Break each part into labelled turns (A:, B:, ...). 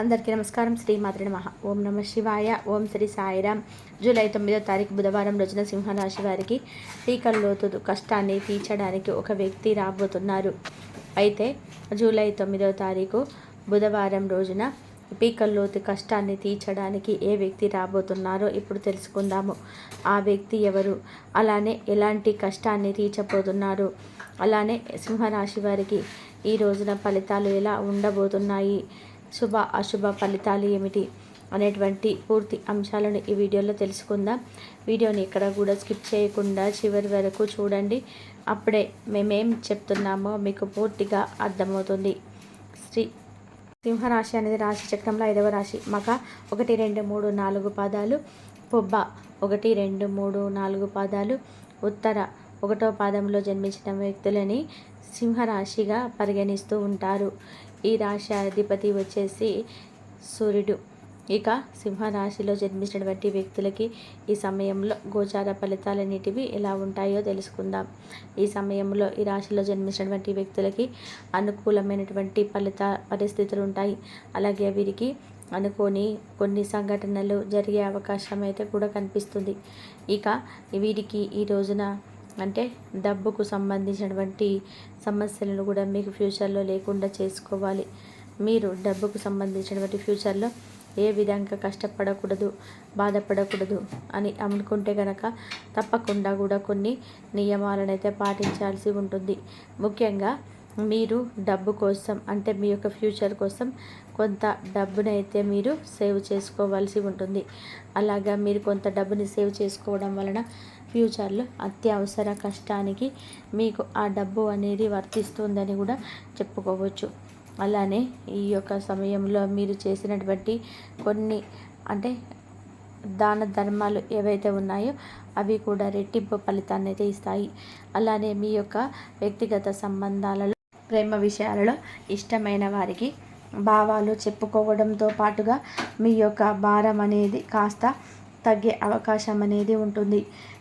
A: అందరికీ నమస్కారం. శ్రీమాత్రే నమః. ఓం నమ శివాయ. ఓం శ్రీ సాయిరామ్. జూలై 9వ తారీఖు బుధవారం రోజున సింహరాశి వారికి పీకల్లోతు కష్టాన్ని తీర్చడానికి ఒక వ్యక్తి రాబోతున్నారు. అయితే జూలై 9వ తారీఖు బుధవారం రోజున పీకల్లోతు కష్టాన్ని తీర్చడానికి ఏ వ్యక్తి రాబోతున్నారో ఇప్పుడు తెలుసుకుందాము. ఆ వ్యక్తి ఎవరు, అలానే ఎలాంటి కష్టాన్ని తీర్చబోతున్నారు, అలానే సింహరాశి వారికి ఈ రోజున ఫలితాలు ఎలా ఉండబోతున్నాయి, శుభ అశుభ ఫలితాలు ఏమిటి అనేటువంటి పూర్తి అంశాలను ఈ వీడియోలో తెలుసుకుందాం. వీడియోని ఇక్కడ కూడా స్కిప్ చేయకుండా చివరి వరకు చూడండి. అప్పుడే మేమేం చెప్తున్నామో మీకు పూర్తిగా అర్థమవుతుంది. సింహరాశి అనేది రాశి చక్రంలో 5వ రాశి. మగ 1, 2, 3, 4 పాదాలు, పుబ్బ 1, 2, 3, 4 పాదాలు, ఉత్తర 1వ పాదంలో జన్మించిన వ్యక్తులని సింహరాశిగా పరిగణిస్తూ ఉంటారు. ఈ రాశి అధిపతి వచ్చేసి సూర్యుడు. ఇక సింహరాశిలో జన్మించినటువంటి వ్యక్తులకి ఈ సమయంలో గోచార ఫలితాలన్నిటివి ఎలా ఉంటాయో తెలుసుకుందాం. ఈ సమయంలో ఈ రాశిలో జన్మించినటువంటి వ్యక్తులకి అనుకూలమైనటువంటి పరిస్థితులు ఉంటాయి. అలాగే వీరికి అనుకోని కొన్ని సంఘటనలు జరిగే అవకాశం అయితే కూడా కనిపిస్తుంది. ఇక వీరికి ఈ రోజున అంటే డబ్బుకు సంబంధించినటువంటి సమస్యలను కూడా మీకు ఫ్యూచర్లో లేకుండా చేసుకోవాలి. మీరు డబ్బుకు సంబంధించినటువంటి ఫ్యూచర్లో ఏ విధంగా కష్టపడకూడదు, బాధపడకూడదు అని అనుకుంటే కనుక తప్పకుండా కూడా కొన్ని నియమాలను అయితే పాటించాల్సి ఉంటుంది. ముఖ్యంగా మీరు డబ్బు కోసం అంటే మీ యొక్క ఫ్యూచర్ కోసం కొంత డబ్బునైతే మీరు సేవ్ చేసుకోవాల్సి ఉంటుంది. అలాగా మీరు కొంత డబ్బుని సేవ్ చేసుకోవడం వలన ఫ్యూచర్లో అత్యవసర కష్టానికి మీకు ఆ డబ్బు అనేది వర్తిస్తుందని కూడా చెప్పుకోవచ్చు. అలానే ఈ యొక్క సమయంలో మీరు చేసినటువంటి కొన్ని అంటే దాన ధర్మాలు ఏవైతే ఉన్నాయో అవి కూడా రెట్టింపు ఫలితాన్ని అయితే ఇస్తాయి. అలానే మీ యొక్క వ్యక్తిగత సంబంధాలలో, ప్రేమ విషయాలలో ఇష్టమైన వారికి భావాలు చెప్పుకోవడంతో పాటుగా మీ యొక్క భారం అనేది కాస్త తగ్గే అవకాశం అనేది ఉంటుంది.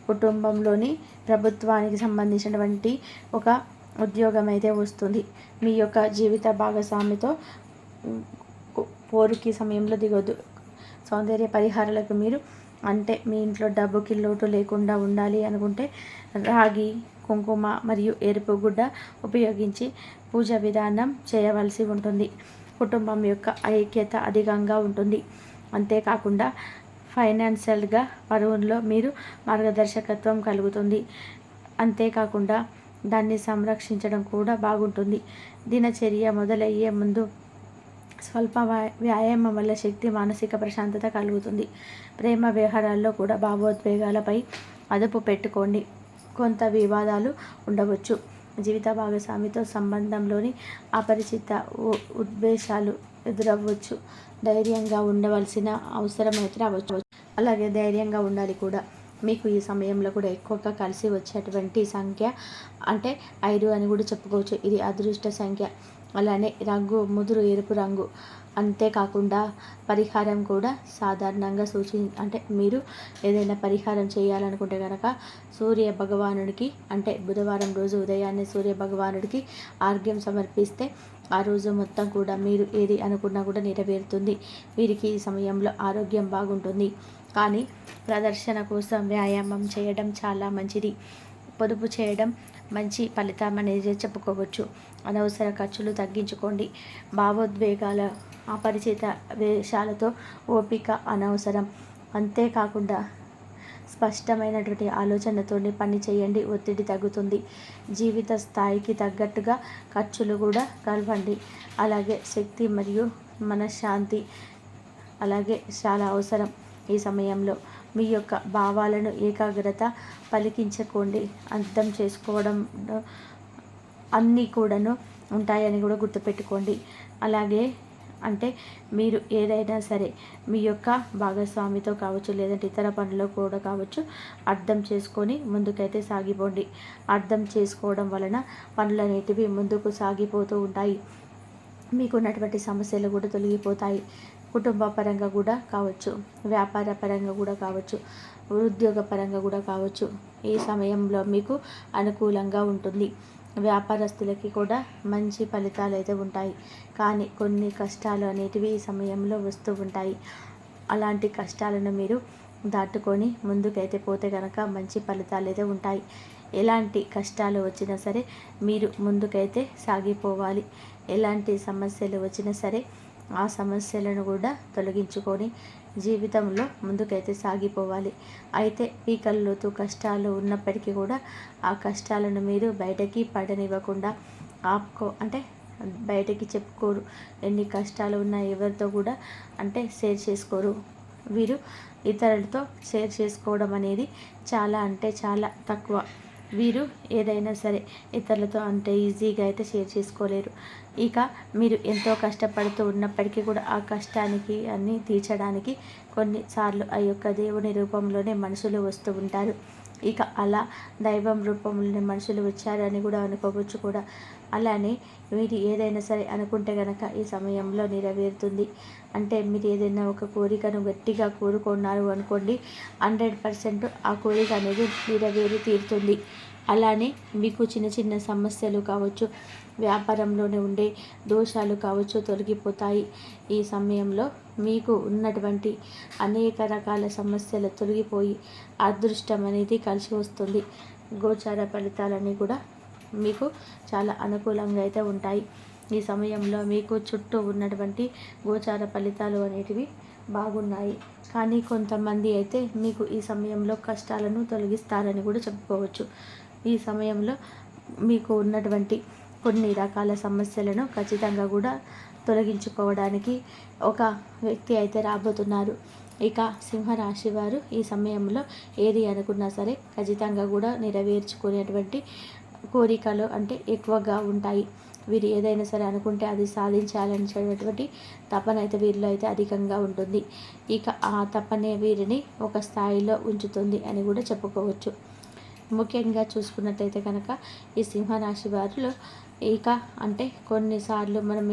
A: కుటుంబంలోని ప్రభుత్వానికి సంబంధించినటువంటి ఒక ఉద్యోగం అయితే వస్తుంది. మీ యొక్క జీవిత భాగస్వామితో పోరుకి సమయంలో దిగొద్దు. సౌందర్య పరిహారాలకు మీరు అంటే మీ ఇంట్లో డబ్బుకి లోటు లేకుండా ఉండాలి అనుకుంటే రాగి, కుంకుమ మరియు ఎరుపు గుడ్డ ఉపయోగించి పూజ విధానం చేయవలసి ఉంటుంది. కుటుంబం యొక్క ఐక్యత అధికంగా ఉంటుంది. అంతేకాకుండా ఫైనాన్షియల్గా పరువుల్లో మీరు మార్గదర్శకత్వం కలుగుతుంది. అంతేకాకుండా దాన్ని సంరక్షించడం కూడా బాగుంటుంది. దినచర్య మొదలయ్యే ముందు స్వల్ప వ్యాయామం వల్ల శక్తి, మానసిక ప్రశాంతత కలుగుతుంది. ప్రేమ వ్యవహారాల్లో కూడా భావోద్వేగాలపై అదుపు పెట్టుకోండి. కొంత వివాదాలు ఉండవచ్చు. జీవిత భాగస్వామితో సంబంధంలోని అపరిచిత ఉద్దేశాలు ఎదురవ్వచ్చు. ధైర్యంగా ఉండవలసిన అవసరం అయితే రావచ్చు. అలాగే ధైర్యంగా ఉండాలి కూడా. మీకు ఈ సమయంలో కూడా ఎక్కువగా కలిసి వచ్చేటువంటి సంఖ్య అంటే 5 అని కూడా చెప్పుకోవచ్చు. ఇది అదృష్ట సంఖ్య. అలానే రంగు ముదురు ఎరుపు రంగు. అంతేకాకుండా పరిహారం కూడా సాధారణంగా అంటే మీరు ఏదైనా పరిహారం చేయాలనుకుంటే కనుక సూర్య భగవానుడికి అంటే బుధవారం రోజు ఉదయాన్నే సూర్య భగవానుడికి ఆర్ఘ్యం సమర్పిస్తే ఆ రోజు మొత్తం కూడా మీరు ఏది అనుకున్నా కూడా నెరవేరుతుంది. వీరికి ఈ సమయంలో ఆరోగ్యం బాగుంటుంది. కానీ ప్రదర్శన కోసం వ్యాయామం చేయడం చాలా మంచిది. పొదుపు చేయడం మంచి ఫలితం అనేది చెప్పుకోవచ్చు. అనవసర ఖర్చులు తగ్గించుకోండి. భావోద్వేగాల, అపరిచిత వేషాలతో ఓపిక అనవసరం. అంతేకాకుండా స్పష్టమైనటువంటి ఆలోచనతో పని చేయండి. ఒత్తిడి తగ్గుతుంది. జీవిత స్థాయికి తగ్గట్టుగా ఖర్చులు కూడా కలవండి. అలాగే శక్తి మరియు మనశ్శాంతి అలాగే చాలా అవసరం. ఈ సమయంలో మీ యొక్క భావాలను ఏకాగ్రత పలికించుకోండి. అర్థం చేసుకోవడం అన్నీ కూడాను ఉంటాయని కూడా గుర్తుపెట్టుకోండి. అలాగే అంటే మీరు ఏదైనా సరే మీ యొక్క భాగస్వామితో కావచ్చు, లేదంటే ఇతర పనుల్లో కూడా కావచ్చు, అర్థం చేసుకొని ముందుకైతే సాగిపోండి. అర్థం చేసుకోవడం వలన పనులు అనేటివి ముందుకు సాగిపోతూ ఉంటాయి. మీకున్నటువంటి సమస్యలు కూడా తొలగిపోతాయి. కుటుంబ పరంగా కూడా కావచ్చు, వ్యాపార పరంగా కూడా కావచ్చు, ఉద్యోగ పరంగా కూడా కావచ్చు. ఈ సమయంలో మీకు అనుకూలంగా ఉంటుంది. వ్యాపారస్తులకి కూడా మంచి ఫలితాలు అయితే ఉంటాయి. కానీ కొన్ని కష్టాలు అనేటివి ఈ సమయంలో వస్తూ ఉంటాయి. అలాంటి కష్టాలను మీరు దాటుకొని ముందుకైతే పోతే కనుక మంచి ఫలితాలు అయితే ఉంటాయి. ఎలాంటి కష్టాలు వచ్చినా సరే మీరు ముందుకైతే సాగిపోవాలి. ఎలాంటి సమస్యలు వచ్చినా సరే ఆ సమస్యలను కూడా తొలగించుకొని జీవితంలో ముందుకైతే సాగిపోవాలి. అయితే పీకల్లోతు కష్టాలు ఉన్నప్పటికీ కూడా ఆ కష్టాలను మీరు బయటకి పడనివ్వకుండా అంటే బయటకి చెప్పుకోరు. ఎన్ని కష్టాలు ఉన్నా ఎవరితో కూడా షేర్ చేసుకోరు. వీరు ఇతరులతో షేర్ చేసుకోవడం అనేది చాలా చాలా తక్కువ. వీరు ఏదైనా సరే ఇతరులతో అంత ఈజీగా అయితే షేర్ చేసుకోలేరు. ఇక మీరు ఎంతో కష్టపడుతూ ఉన్నప్పటికీ కూడా ఆ కష్టానికి అన్నీ తీర్చడానికి కొన్నిసార్లు ఆ యొక్క దేవుని రూపంలోనే మనుషులు వస్తూ ఉంటారు. ఇక అలా దైవం రూపంలోనే మనుషులు వచ్చారని కూడా అనుకోవచ్చు కూడా. అలానే మీరు ఏదైనా సరే అనుకుంటే కనుక ఈ సమయంలో నెరవేరుతుంది. మీరు ఏదైనా ఒక కోరికను గట్టిగా కోరుకున్నారు అనుకోండి, 100% ఆ కోరిక అనేది నెరవేరి తీరుతుంది. అలానే మీకు చిన్న చిన్న సమస్యలు కావచ్చు, వ్యాపారంలోనే ఉండే దోషాలు కావచ్చు తొలగిపోతాయి. ఈ సమయంలో మీకు ఉన్నటువంటి అనేక రకాల సమస్యలు తొలగిపోయి అదృష్టం అనేది కలిసి వస్తుంది. గోచార ఫలితాలన్నీ కూడా మీకు చాలా అనుకూలంగా అయితే ఉంటాయి. ఈ సమయంలో మీకు చుట్టూ ఉన్నటువంటి గోచార ఫలితాలు అనేటివి బాగున్నాయి. కానీ కొంతమంది అయితే మీకు ఈ సమయంలో కష్టాలను తొలగిస్తారని కూడా చెప్పుకోవచ్చు. ఈ సమయంలో మీకు ఉన్నటువంటి కొన్ని రకాల సమస్యలను ఖచ్చితంగా కూడా తొలగించుకోవడానికి ఒక వ్యక్తి అయితే రాబోతున్నారు. ఇక సింహరాశి వారు ఈ సమయంలో ఏది అనుకున్నా సరే ఖచ్చితంగా కూడా నెరవేర్చుకునేటువంటి కోరికలు ఎక్కువగా ఉంటాయి. వీరు ఏదైనా సరే అనుకుంటే అది సాధించాలనేటువంటి తపన అయితే వీరిలో అయితే అధికంగా ఉంటుంది. ఇక ఆ తపనే వీరిని ఒక స్థాయిలో ఉంచుతుంది అని కూడా చెప్పుకోవచ్చు. ముఖ్యంగా చూసుకున్నట్లయితే కనుక ఈ సింహరాశి వారిలో ఇక కొన్నిసార్లు మనం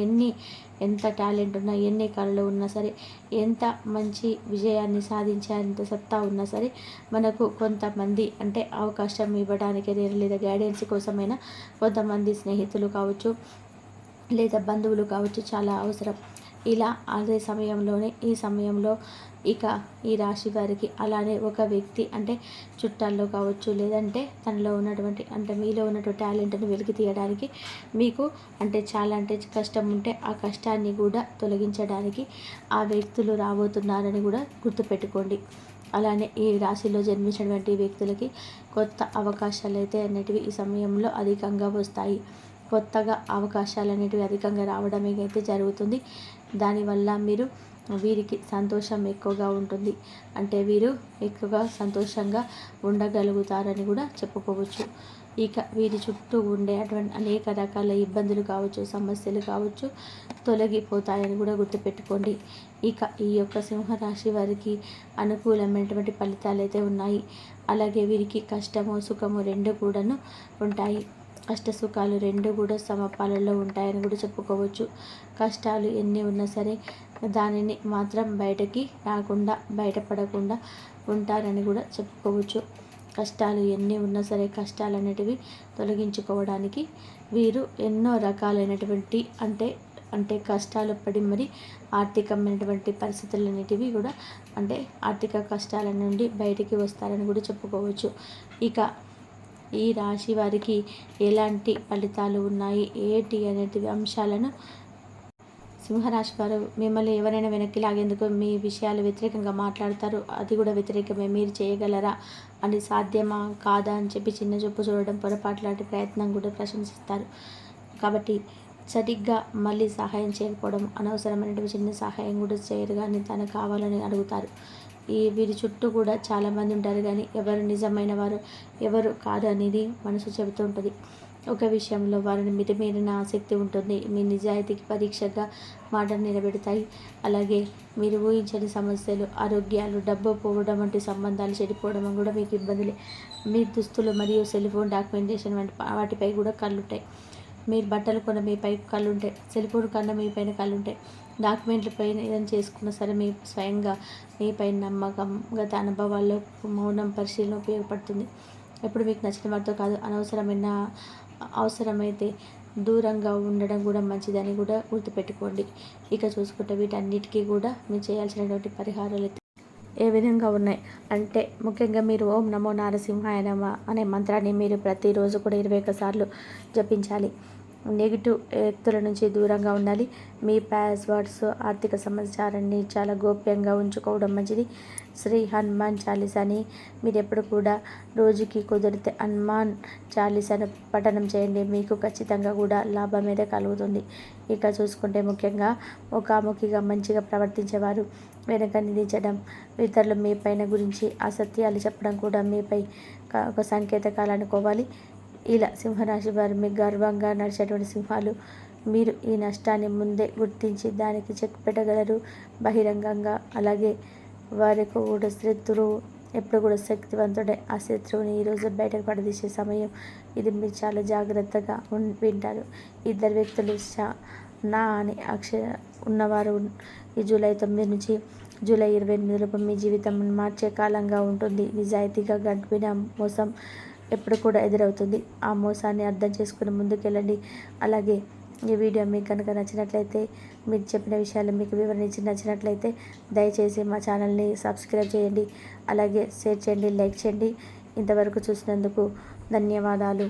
A: ఎంత టాలెంట్ ఉన్నా, ఎన్ని కళలు ఉన్నా సరే, ఎంత మంచి విజయాన్ని సాధించేంత సత్తా ఉన్నా సరే మనకు కొంతమంది అవకాశం ఇవ్వడానికి లేదా గైడెన్స్ కోసమైనా కొంతమంది స్నేహితులు కావచ్చు లేదా బంధువులు కావచ్చు చాలా అవసరం. ఇలా అదే సమయంలోనే ఈ సమయంలో ఇక ఈ రాశి వారికి అలానే ఒక వ్యక్తి చుట్టాల్లో కావచ్చు, లేదంటే తనలో ఉన్నటువంటి మీలో ఉన్నటువంటి టాలెంట్ని వెలికి తీయడానికి మీకు చాలా కష్టం ఉంటే ఆ కష్టాన్ని కూడా తొలగించడానికి ఆ వ్యక్తులు రాబోతున్నారని కూడా గుర్తుపెట్టుకోండి. అలానే ఈ రాశిలో జన్మించినటువంటి వ్యక్తులకి కొత్త అవకాశాలు అయితే అనేటివి ఈ సమయంలో అధికంగా వస్తాయి. కొత్తగా అవకాశాలు అనేటివి అధికంగా రావడమే అయితే జరుగుతుంది. దానివల్ల వీరికి సంతోషం ఎక్కువగా ఉంటుంది. వీరు ఎక్కువగా సంతోషంగా ఉండగలుగుతారని కూడా చెప్పుకోవచ్చు. ఇక వీరి చుట్టూ ఉండే అటువంటి అనేక రకాల ఇబ్బందులు కావచ్చు, సమస్యలు కావచ్చు తొలగిపోతాయని కూడా గుర్తుపెట్టుకోండి. ఇక ఈ యొక్క సింహరాశి వారికి అనుకూలమైనటువంటి ఫలితాలు అయితే ఉన్నాయి. అలాగే వీరికి కష్టము సుఖము రెండు కూడాను ఉంటాయి. కష్ట సుఖాలు రెండు కూడా సమపాలలో ఉంటాయని కూడా చెప్పుకోవచ్చు. కష్టాలు ఎన్ని ఉన్నా సరే దానిని మాత్రం బయటకి రాకుండా బయటపడకుండా ఉంటారని కూడా చెప్పుకోవచ్చు. కష్టాలు ఎన్ని ఉన్నా సరే కష్టాలు అనేటివి తొలగించుకోవడానికి వీరు ఎన్నో రకాలైనటువంటి కష్టాలు పడి మరి ఆర్థికమైనటువంటి పరిస్థితులు అనేటివి కూడా ఆర్థిక కష్టాల నుండి బయటికి వస్తారని కూడా చెప్పుకోవచ్చు. ఇక ఈ రాశి వారికి ఎలాంటి ఫలితాలు ఉన్నాయి ఏంటి అనేటివి అంశాలను సింహరాశి వారు మిమ్మల్ని ఎవరైనా వెనక్కి లాగేందుకు మీ విషయాలు వ్యతిరేకంగా మాట్లాడతారు. అది కూడా వ్యతిరేకమే. మీరు చేయగలరా, అని సాధ్యమా కాదా అని చెప్పి చిన్న చూపు చూడడం, పొరపాటు లాంటి ప్రయత్నం కూడా ప్రశంసిస్తారు. కాబట్టి సరిగ్గా మళ్ళీ సహాయం చేయకపోవడం, అనవసరమైనటువంటి చిన్న సహాయం కూడా చేయరు కానీ తనకు కావాలని అడుగుతారు. వీరి చుట్టూ కూడా చాలామంది ఉంటారు కానీ ఎవరు నిజమైన వారు ఎవరు కాదు అనేది మనసు చెబుతూ ఉంటుంది. ఒక విషయంలో వారిని మితిమీరిన ఆసక్తి ఉంటుంది. మీ నిజాయితీకి పరీక్షగా మాటలు నిలబెడతాయి. అలాగే మీరు ఊహించని సమస్యలు, ఆరోగ్యాలు, డబ్బు పోవడం వంటి సంబంధాలు చెడిపోవడం కూడా మీకు ఇబ్బందులే. మీ దుస్తులు మరియు సెల్ ఫోన్ డాక్యుమెంటేషన్ వంటి వాటిపై కూడా కళ్ళుంటాయి. మీరు బట్టలు కొన్న మీపై కళ్ళుంటాయి. సెల్ ఫోన్ కన్నా మీపైన కళ్ళుంటాయి. డాక్యుమెంట్లపైన ఏదైనా చేసుకున్నా సరే మీ స్వయంగా మీపై నమ్మకం, గత అనుభవాల్లో మౌనం పరిశీలన ఉపయోగపడుతుంది. ఎప్పుడు మీకు నచ్చిన వారితో కాదు, అనవసరమైన అవసరమైతే దూరంగా ఉండడం కూడా మంచిదని కూడా గుర్తుపెట్టుకోండి. ఇక చూసుకుంటే వీటన్నిటికీ కూడా మీరు చేయాల్సినటువంటి పరిహారాలు ఏ విధంగా ఉన్నాయి అంటే, ముఖ్యంగా మీరు ఓం నమో నారసింహాయ నమః అనే మంత్రాన్ని మీరు ప్రతిరోజు కూడా 21 సార్లు జపించాలి. నెగిటివ్ వ్యక్తుల నుంచి దూరంగా ఉండాలి. మీ పాస్వర్డ్స్, ఆర్థిక సమాచారాన్ని చాలా గోప్యంగా ఉంచుకోవడం మంచిది. శ్రీ హనుమాన్ చాలీసాని మీరు ఎప్పుడు కూడా రోజుకి కుదిరితే హనుమాన్ చాలీసాను పఠనం చేయండి. మీకు ఖచ్చితంగా కూడా లాభం అయితే కలుగుతుంది. ఇక చూసుకుంటే ముఖ్యంగా ముఖాముఖిగా మంచిగా ప్రవర్తించేవారు వెనక నిందించడం, ఇతరులు మీ పైన గురించి అసత్యాలు చెప్పడం కూడా మీపై ఒక సంకేతకాలు అనుకోవాలి. ఇలా సింహరాశి వారు మీకు గర్వంగా నడిచేటువంటి సింహాలు. మీరు ఈ నష్టాన్ని ముందే గుర్తించి దానికి చెక్ పెట్టగలరు బహిరంగంగా. అలాగే వారికి కూడా శత్రువు ఎప్పుడు కూడా శక్తివంతుడే. ఆ శత్రువుని ఈరోజు బయటకు పడదీసే సమయం ఇది. మీరు చాలా జాగ్రత్తగా వింటారు. ఇద్దరు వ్యక్తులు నా అని ఉన్నవారు ఈ జూలై 9 నుంచి జూలై 28 లోపు మీ జీవితం మార్చే కాలంగా ఉంటుంది. నిజాయితీగా గడిపిన మోసం ఎప్పుడు కూడా ఎదురవుతుంది. ఆ మోసాన్ని అర్థం చేసుకుని ముందుకెళ్ళండి. అలాగే ఈ వీడియో మీకు కనుక నచ్చినట్లయితే, మీరు చెప్పిన విషయాలు మీకు వివరణ ఇచ్చి నచ్చినట్లయితే దయచేసి మా ఛానల్ని సబ్స్క్రైబ్ చేయండి. అలాగే షేర్ చేయండి, లైక్ చేయండి. ఇంతవరకు చూసినందుకు ధన్యవాదాలు.